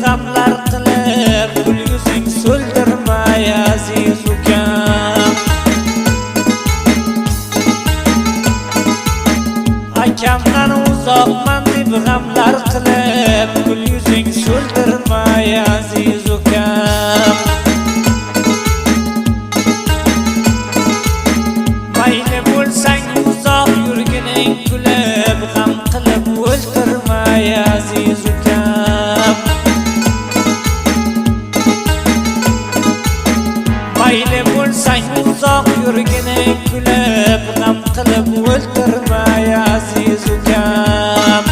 g'amlar qilib, gul yuzing so'ldirmay aziz ukam. Akamdan uzoqman deb g'amlar qilib, gul yuzing so'ldirmay aziz ukam. Mayli bo'lsang uzoq yurgining kulib, g'am qilib o'ltirmay aziz ukam. Mayli bo'lsang uzoq yurgining kulib, g'am qilib o'ltirmay aziz ukam.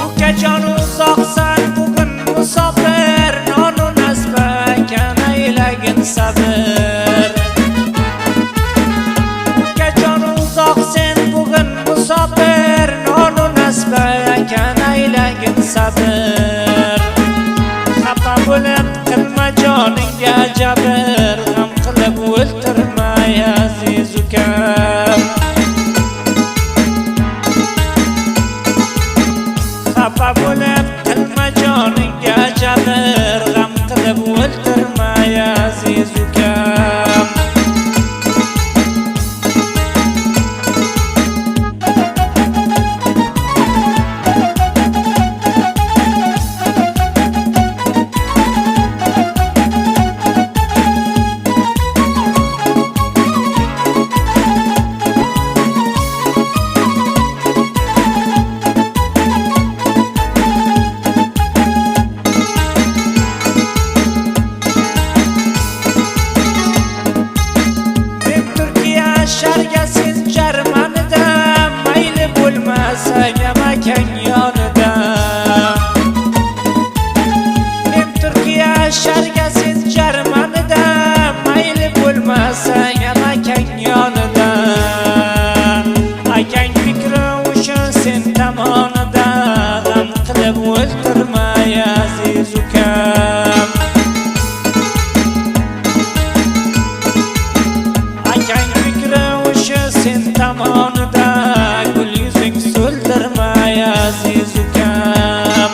Ukajon uzoqsan bugun musofir, nonu nasba ekan aylagin sabr. Ukajon uzoqsan bugun musofir, nonu nasba ekan aylagin sabr. Xafa bo'lib qilma joningga jabr, g'am qilib o'ltirmay aziz ukam. Xafa bo'lib qilma joningga jabr, g'am qilib o'ltirmay aziz ukam. Sharga sen jarmanida, mayli bo'lmasang ham akang yonida. Men Turkiya sharga sen jarmanida, mayli bo'lmasang ham akang yonida. Akang fikri uchun sen tomonida, g'am qilib o'ltirmay aziz ukam. Sen tomonida, gul yuzing so'ldirmay aziz ukam.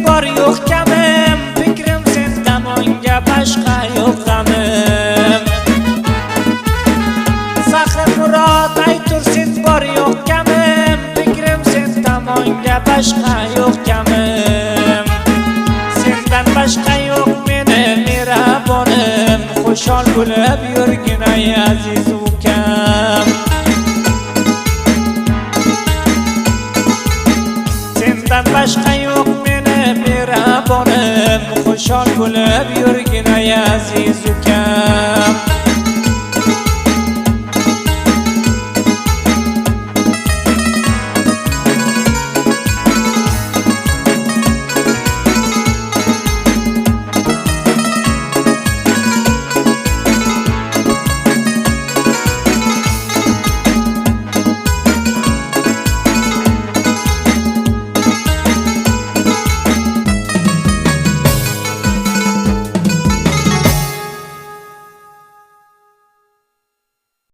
Bor yo'q kamim, fikrim sen tomonga, boshqa yo'q g'amim. Sahri murod aytur sen bor yo'q kamim, fikrim sen tomonga, boshqa yo'q kamim. Sendan boshqa yo'q meni mehribonim, xushol bo'lib yurgin ay aziz ukam. Sendan boshqa yo'q mehribonim, xushol bo'lib yurgin ay aziz ukam.